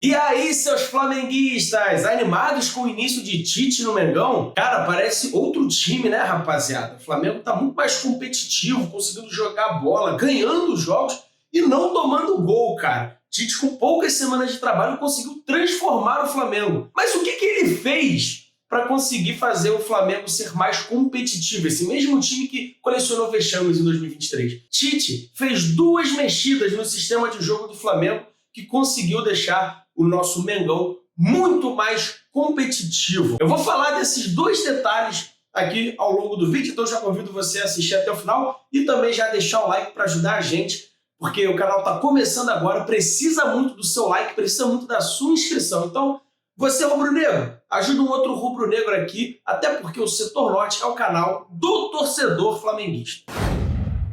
E aí, seus flamenguistas, animados com o início de Tite no Mengão? Cara, parece outro time, né, rapaziada? O Flamengo tá muito mais competitivo, conseguindo jogar a bola, ganhando os jogos e não tomando gol, cara. Tite, com poucas semanas de trabalho, conseguiu transformar o Flamengo. Mas o que ele fez para conseguir fazer o Flamengo ser mais competitivo? Esse mesmo time que colecionou vexames em 2023. Tite fez duas mexidas no sistema de jogo do Flamengo que conseguiu deixar o nosso Mengão muito mais competitivo. Eu vou falar desses dois detalhes aqui ao longo do vídeo, então já convido você a assistir até o final e também já deixar o like para ajudar a gente, porque o canal está começando agora, precisa muito do seu like, precisa muito da sua inscrição. Então, você rubro-negro, ajuda um outro rubro-negro aqui, até porque o Setor Norte é o canal do torcedor flamenguista.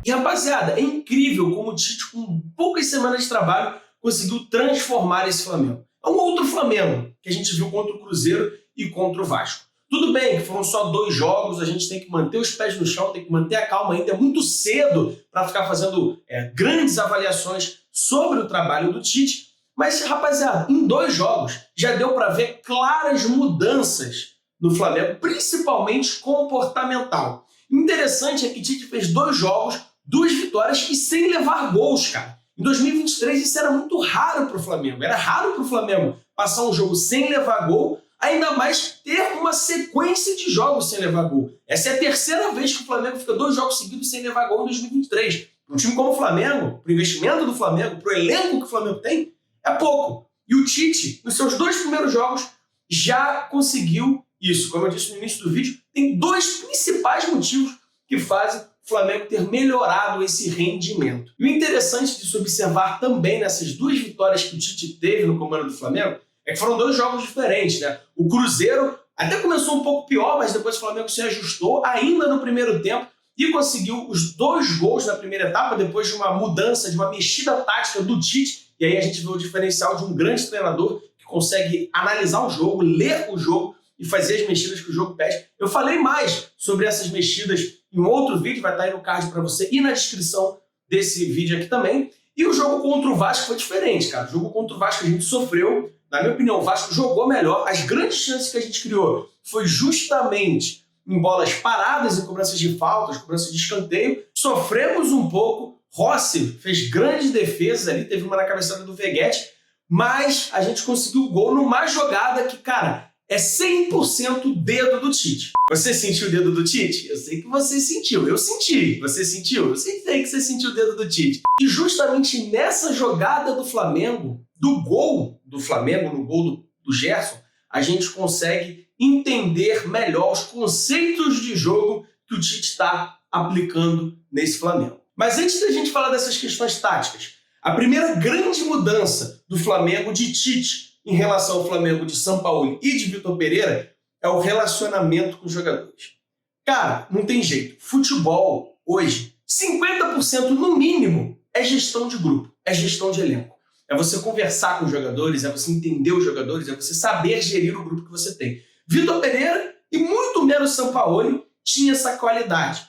E, rapaziada, é incrível como o Tite, com poucas semanas de trabalho, conseguiu transformar esse Flamengo. É um outro Flamengo que a gente viu contra o Cruzeiro e contra o Vasco. Tudo bem que foram só 2 jogos, a gente tem que manter os pés no chão, tem que manter a calma ainda. É muito cedo para ficar fazendo grandes avaliações sobre o trabalho do Tite. Mas, rapaziada, em 2 jogos já deu para ver claras mudanças no Flamengo, principalmente comportamental. Interessante é que Tite fez 2 jogos, 2 vitórias e sem levar gols, cara. Em 2023 isso era muito raro para o Flamengo. Era raro para o Flamengo passar um jogo sem levar gol, ainda mais ter uma sequência de jogos sem levar gol. Essa é a 3ª vez que o Flamengo fica 2 jogos seguidos sem levar gol em 2023. Para um time como o Flamengo, para o investimento do Flamengo, para o elenco que o Flamengo tem, é pouco. E o Tite, nos seus 2 primeiros jogos, já conseguiu isso. Como eu disse no início do vídeo, tem 2 principais motivos que fazem o Flamengo ter melhorado esse rendimento. E o interessante de se observar também nessas 2 vitórias que o Tite teve no comando do Flamengo é que foram 2 jogos diferentes, né? O Cruzeiro até começou um pouco pior, mas depois o Flamengo se ajustou ainda no primeiro tempo e conseguiu os 2 gols na primeira etapa, depois de uma mudança, de uma mexida tática do Tite. E aí a gente vê o diferencial de um grande treinador que consegue analisar o jogo, ler o jogo e fazer as mexidas que o jogo pede. Eu falei mais sobre essas mexidas em outro vídeo, vai estar aí no card para você e na descrição desse vídeo aqui também. E o jogo contra o Vasco foi diferente, cara. O jogo contra o Vasco a gente sofreu. Na minha opinião, o Vasco jogou melhor. As grandes chances que a gente criou foi justamente em bolas paradas, em cobranças de faltas, cobranças de escanteio. Sofremos um pouco. Rossi fez grandes defesas ali, teve uma na cabeçada do Veguete, mas a gente conseguiu o gol numa jogada que, cara, é 100% dedo do Tite. Você sentiu o dedo do Tite? Eu sei que você sentiu. Eu senti. Você sentiu? Eu sei que você sentiu o dedo do Tite. E justamente nessa jogada do Flamengo, do gol do Flamengo, no gol do Gerson, a gente consegue entender melhor os conceitos de jogo que o Tite está aplicando nesse Flamengo. Mas antes da gente falar dessas questões táticas, a primeira grande mudança do Flamengo de Tite em relação ao Flamengo de Sampaoli e de Vitor Pereira é o relacionamento com os jogadores. Cara, não tem jeito. Futebol, hoje, 50% no mínimo é gestão de grupo, é gestão de elenco. É você conversar com os jogadores, é você entender os jogadores, é você saber gerir o grupo que você tem. Vitor Pereira e muito menos Sampaoli tinha essa qualidade.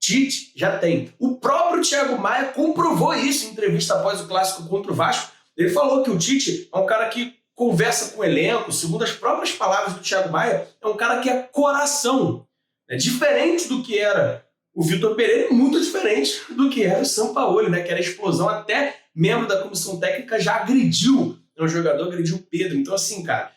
Tite já tem. O próprio Thiago Maia comprovou isso em entrevista após o clássico contra o Vasco. Ele falou que o Tite é um cara que conversa com o elenco, segundo as próprias palavras do Thiago Maia, é um cara que é coração. É diferente do que era o Vitor Pereira e muito diferente do que era o Sampaoli, né? Que era a explosão. Até membro da comissão técnica já agrediu um jogador, agrediu o Pedro. Então, assim, cara,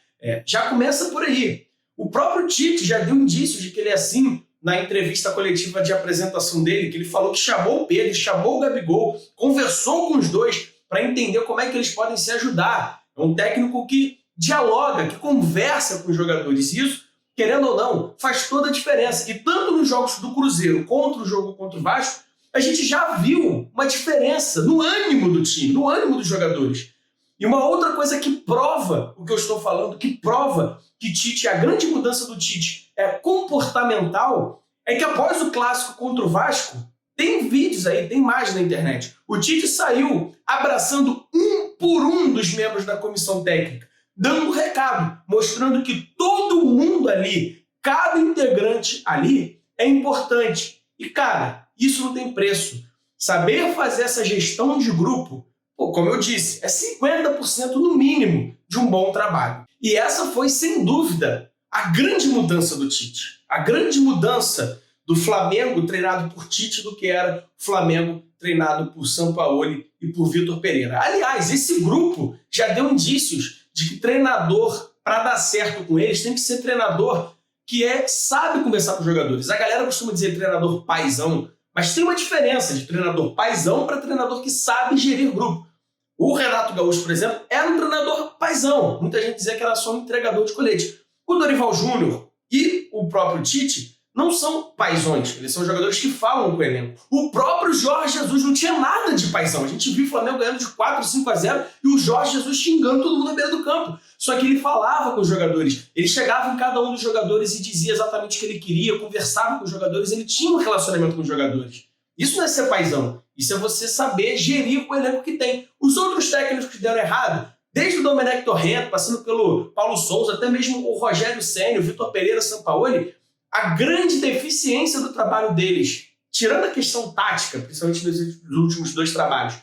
já começa por aí. O próprio Tite já deu indícios de que ele é assim na entrevista coletiva de apresentação dele, que ele falou que chamou o Pedro, chamou o Gabigol, conversou com os dois para entender como é que eles podem se ajudar. É um técnico que dialoga, que conversa com os jogadores. Isso, querendo ou não, faz toda a diferença. E tanto nos jogos do Cruzeiro contra o jogo contra o Vasco, a gente já viu uma diferença no ânimo do time, no ânimo dos jogadores. E uma outra coisa que prova o que eu estou falando, que prova que Tite, a grande mudança do Tite é comportamental, é que após o clássico contra o Vasco, tem vídeos aí, tem imagens na internet. O Tite saiu abraçando um por um dos membros da comissão técnica, dando um recado, mostrando que todo mundo ali, cada integrante ali, é importante. E, cara, isso não tem preço. Saber fazer essa gestão de grupo, Pô, como eu disse, é 50% no mínimo de um bom trabalho. E essa foi, sem dúvida, a grande mudança do Tite. A grande mudança do Flamengo treinado por Tite do que era o Flamengo treinado por Sampaoli e por Vitor Pereira. Aliás, esse grupo já deu indícios de que treinador, para dar certo com eles, tem que ser treinador que sabe conversar com os jogadores. A galera costuma dizer treinador paizão, mas tem uma diferença de treinador paizão para treinador que sabe gerir grupo. O Renato Gaúcho, por exemplo, era um treinador paizão. Muita gente dizia que era só um entregador de colete. O Dorival Júnior e o próprio Tite não são paizões, eles são jogadores que falam com o elenco. O próprio Jorge Jesus não tinha nada de paizão. A gente viu o Flamengo ganhando de 4-5-0 e o Jorge Jesus xingando todo mundo na beira do campo. Só que ele falava com os jogadores, ele chegava em cada um dos jogadores e dizia exatamente o que ele queria, conversava com os jogadores, ele tinha um relacionamento com os jogadores. Isso não é ser paizão, isso é você saber gerir o elenco que tem. Os outros técnicos que deram errado, desde o Domenech Torrento, passando pelo Paulo Souza, até mesmo o Rogério Ceni, o Vitor Pereira, Sampaoli, a grande deficiência do trabalho deles, tirando a questão tática, principalmente nos últimos 2 trabalhos,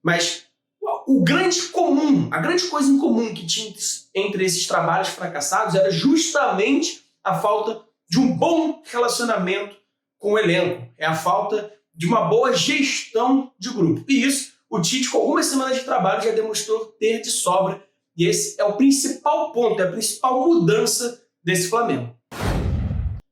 mas a grande coisa em comum que tinha entre esses trabalhos fracassados era justamente a falta de um bom relacionamento com o elenco, é a falta de uma boa gestão de grupo. E isso, o Tite, com algumas semanas de trabalho, já demonstrou ter de sobra, e esse é o principal ponto, é a principal mudança desse Flamengo.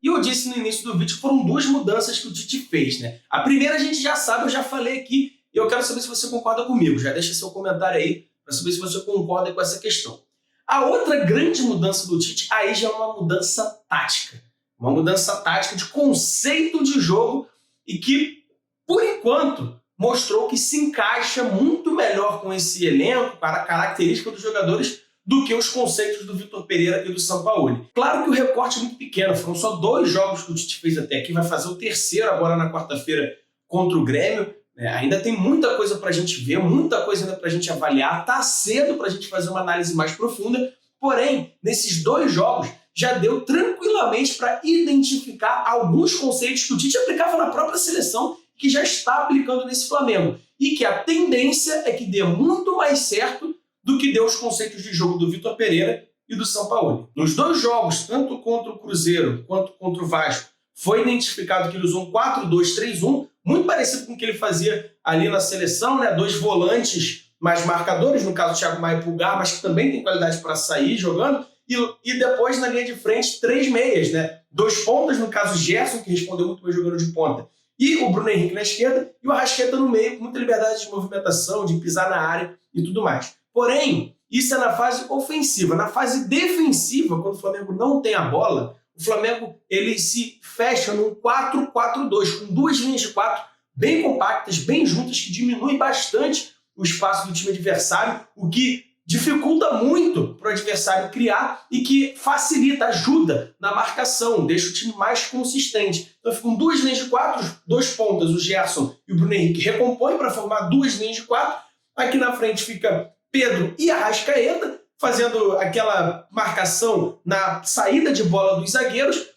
E eu disse no início do vídeo que foram 2 mudanças que o Tite fez, né? A primeira a gente já sabe, eu já falei aqui, e eu quero saber se você concorda comigo. Já deixa seu comentário aí para saber se você concorda com essa questão. A outra grande mudança do Tite, aí já é uma mudança tática. Uma mudança tática de conceito de jogo e que, por enquanto, mostrou que se encaixa muito melhor com esse elenco, para a característica dos jogadores, do que os conceitos do Vitor Pereira e do Sampaoli. Claro que o recorte é muito pequeno, foram só 2 jogos que o Tite fez até aqui, vai fazer o 3º agora na quarta-feira contra o Grêmio. Ainda tem muita coisa para a gente ver, muita coisa ainda para a gente avaliar, tá cedo para a gente fazer uma análise mais profunda, porém, nesses 2 jogos já deu tranquilamente para identificar alguns conceitos que o Tite aplicava na própria seleção, que já está aplicando nesse Flamengo, e que a tendência é que dê muito mais certo do que deu os conceitos de jogo do Vitor Pereira e do Sampaoli. Nos 2 jogos, tanto contra o Cruzeiro quanto contra o Vasco, foi identificado que ele usou um 4-2-3-1, muito parecido com o que ele fazia ali na seleção, né? 2 volantes mais marcadores, no caso o Thiago Maia e Pulgar, mas que também tem qualidade para sair jogando, e depois na linha de frente 3 meias, né? 2 pontas, no caso o Gerson, que respondeu muito bem jogando de ponta, e o Bruno Henrique na esquerda, e o Arrascaeta no meio, com muita liberdade de movimentação, de pisar na área e tudo mais. Porém, isso é na fase ofensiva. Na fase defensiva, quando o Flamengo não tem a bola, o Flamengo ele se fecha num 4-4-2, com 2 linhas de 4 bem compactas, bem juntas, que diminuem bastante o espaço do time adversário, o que dificulta muito para o adversário criar e que facilita, ajuda na marcação, deixa o time mais consistente. Então ficam 2 linhas de 4, 2 pontas, o Gerson e o Bruno Henrique recompõem para formar 2 linhas de 4. Aqui na frente fica Pedro e Arrascaeta, fazendo aquela marcação na saída de bola dos zagueiros,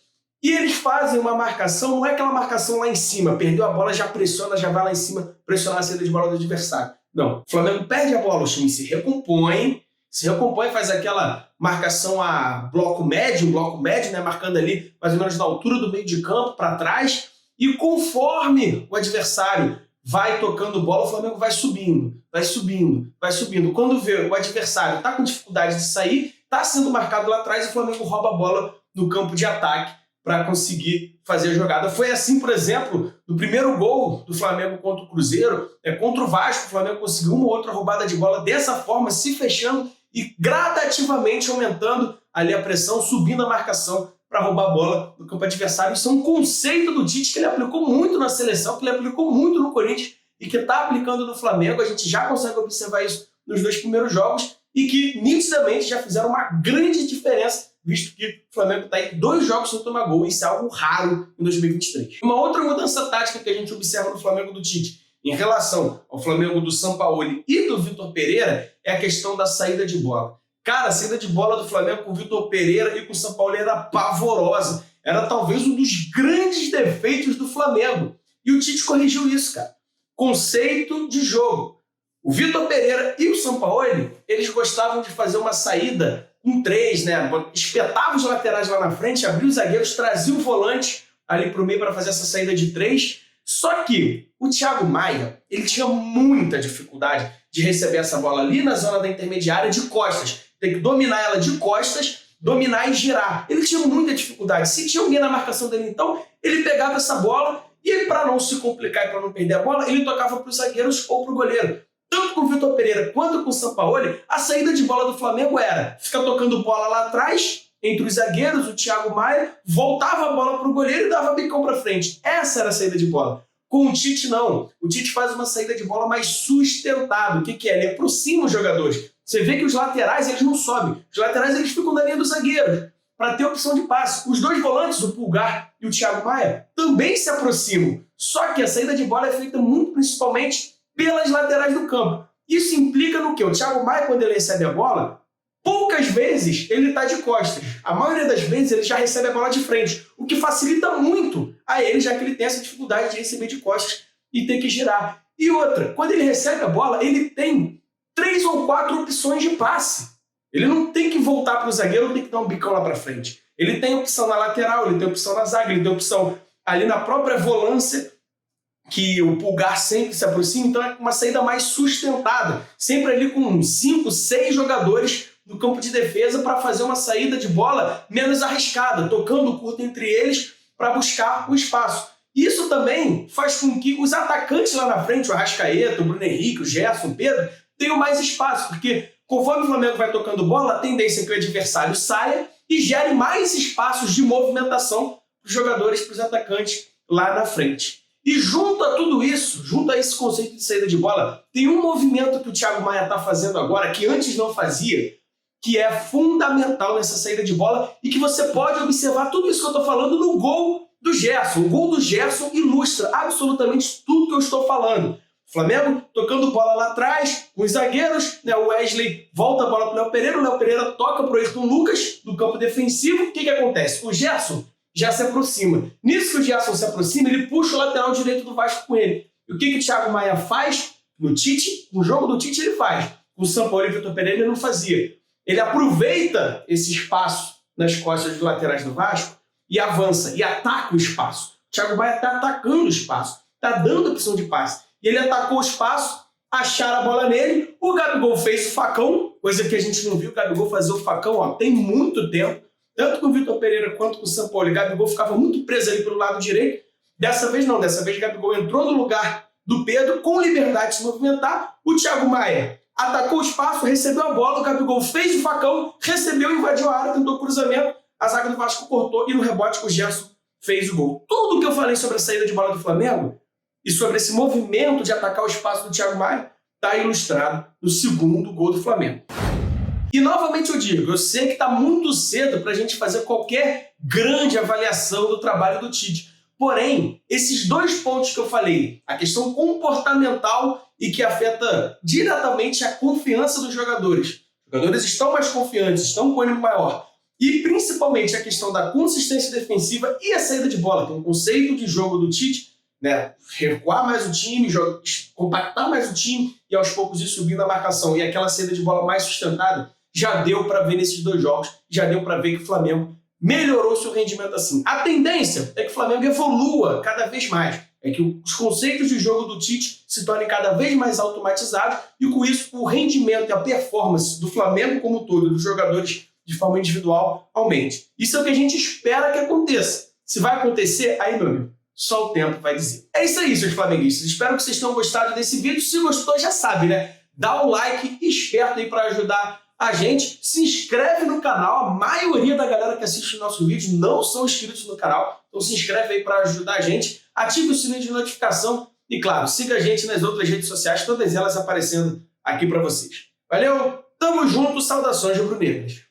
e eles fazem uma marcação, não é aquela marcação lá em cima, perdeu a bola, já pressiona, já vai lá em cima pressionar a saída de bola do adversário. Não, o Flamengo perde a bola, o time se recompõe, faz aquela marcação a bloco médio, né, marcando ali mais ou menos na altura do meio de campo para trás, e conforme o adversário vai tocando bola, o Flamengo vai subindo. Quando vê o adversário está com dificuldade de sair, está sendo marcado lá atrás, o Flamengo rouba a bola no campo de ataque para conseguir fazer a jogada. Foi assim, por exemplo, no primeiro gol do Flamengo contra o Cruzeiro, contra o Vasco, o Flamengo conseguiu uma outra roubada de bola dessa forma, se fechando e gradativamente aumentando ali a pressão, subindo a marcação para roubar a bola no campo adversário. Isso é um conceito do Tite que ele aplicou muito na seleção, que ele aplicou muito no Corinthians e que está aplicando no Flamengo. A gente já consegue observar isso nos 2 primeiros jogos e que nitidamente já fizeram uma grande diferença, visto que o Flamengo está em 2 jogos sem tomar gol. Isso é algo raro em 2023. Uma outra mudança tática que a gente observa no Flamengo do Tite em relação ao Flamengo do Sampaoli e do Vitor Pereira é a questão da saída de bola. Cara, a saída de bola do Flamengo com o Vitor Pereira e com o Sampaoli era pavorosa. Era talvez um dos grandes defeitos do Flamengo. E o Tite corrigiu isso, cara. Conceito de jogo. O Vitor Pereira e o Sampaoli, eles gostavam de fazer uma saída com 3, né? Espetava os laterais lá na frente, abria os zagueiros, trazia o volante ali para o meio para fazer essa saída de 3. Só que o Thiago Maia, ele tinha muita dificuldade de receber essa bola ali na zona da intermediária de costas. Tem que dominar ela de costas, dominar e girar. Ele tinha muita dificuldade. Se tinha alguém na marcação dele, então, ele pegava essa bola e, para não se complicar e para não perder a bola, ele tocava para os zagueiros ou para o goleiro. Tanto com o Vitor Pereira quanto com o Sampaoli, a saída de bola do Flamengo era ficar tocando bola lá atrás, entre os zagueiros, o Thiago Maia, voltava a bola para o goleiro e dava bicão para frente. Essa era a saída de bola. Com o Tite, não. O Tite faz uma saída de bola mais sustentada. O que é? Ele aproxima os jogadores. Você vê que os laterais, eles não sobem. Os laterais, eles ficam na linha dos zagueiros para ter opção de passe. Os dois volantes, o Pulgar e o Thiago Maia, também se aproximam. Só que a saída de bola é feita muito principalmente pelas laterais do campo. Isso implica no quê? O Thiago Maia, quando ele recebe a bola, poucas vezes ele está de costas. A maioria das vezes ele já recebe a bola de frente, o que facilita muito a ele, já que ele tem essa dificuldade de receber de costas e ter que girar. E outra, quando ele recebe a bola, ele tem 3 ou 4 opções de passe. Ele não tem que voltar para o zagueiro, não tem que dar um bicão lá para frente. Ele tem opção na lateral, ele tem opção na zaga, ele tem opção ali na própria volância, que o Pulgar sempre se aproxima, então é uma saída mais sustentada, sempre ali com 5, 6 jogadores no campo de defesa para fazer uma saída de bola menos arriscada, tocando curto entre eles para buscar o espaço. Isso também faz com que os atacantes lá na frente, o Arrascaeta, o Bruno Henrique, o Gerson, o Pedro, tenham mais espaço, porque conforme o Flamengo vai tocando bola, a tendência é que o adversário saia e gere mais espaços de movimentação para os jogadores, para os atacantes lá na frente. E junto a tudo isso, junto a esse conceito de saída de bola, tem um movimento que o Thiago Maia está fazendo agora, que antes não fazia, que é fundamental nessa saída de bola e que você pode observar tudo isso que eu estou falando no gol do Gerson. O gol do Gerson ilustra absolutamente tudo que eu estou falando. Flamengo tocando bola lá atrás, com os zagueiros, né? O Wesley volta a bola para o Léo Pereira, o Léo Pereira toca para o Ayrton Lucas, do campo defensivo. O que acontece? O Gerson já se aproxima. Nisso que o Gerson se aproxima, ele puxa o lateral direito do Vasco com ele. E o que o Thiago Maia faz? No Tite, no jogo do Tite ele faz. Com o Sampaoli e o Vitor Pereira ele não fazia. Ele aproveita esse espaço nas costas dos laterais do Vasco e avança, e ataca o espaço. O Thiago Maia está atacando o espaço, está dando opção de passe. E ele atacou o espaço, acharam a bola nele, o Gabigol fez o facão, coisa que a gente não viu o Gabigol fazer o facão tem muito tempo. Tanto com o Vitor Pereira quanto com o Sampaoli, o Gabigol ficava muito preso ali pelo lado direito. Dessa vez não, dessa vez o Gabigol entrou no lugar do Pedro com liberdade de se movimentar. O Thiago Maia atacou o espaço, recebeu a bola, o Gabigol fez o facão, recebeu, invadiu a área, tentou cruzamento, a zaga do Vasco cortou e no rebote o Gerson fez o gol. Tudo que eu falei sobre a saída de bola do Flamengo e sobre esse movimento de atacar o espaço do Thiago Maia está ilustrado no segundo gol do Flamengo. E novamente eu digo, eu sei que está muito cedo para a gente fazer qualquer grande avaliação do trabalho do Tite. Porém, esses 2 pontos que eu falei, a questão comportamental e que afeta diretamente a confiança dos jogadores. Os jogadores estão mais confiantes, estão com ânimo maior. E principalmente a questão da consistência defensiva e a saída de bola, que é um conceito de jogo do Tite, né? Recuar mais o time, compactar mais o time e aos poucos ir subindo a marcação. E aquela saída de bola mais sustentada, já deu para ver nesses 2 jogos, já deu para ver que o Flamengo melhorou seu rendimento assim. A tendência é que o Flamengo evolua cada vez mais, é que os conceitos de jogo do Tite se tornem cada vez mais automatizados e com isso o rendimento e a performance do Flamengo como um todo, dos jogadores de forma individual, aumente. Isso é o que a gente espera que aconteça. Se vai acontecer, aí, meu amigo, só o tempo vai dizer. É isso aí, seus flamenguistas. Espero que vocês tenham gostado desse vídeo. Se gostou, já sabe, né? Dá um like esperto aí para ajudar a gente. Se inscreve no canal. A maioria da galera que assiste o nosso vídeo não são inscritos no canal. Então se inscreve aí para ajudar a gente. Ative o sininho de notificação. E claro, siga a gente nas outras redes sociais, todas elas aparecendo aqui para vocês. Valeu, tamo junto, saudações rubro-negras.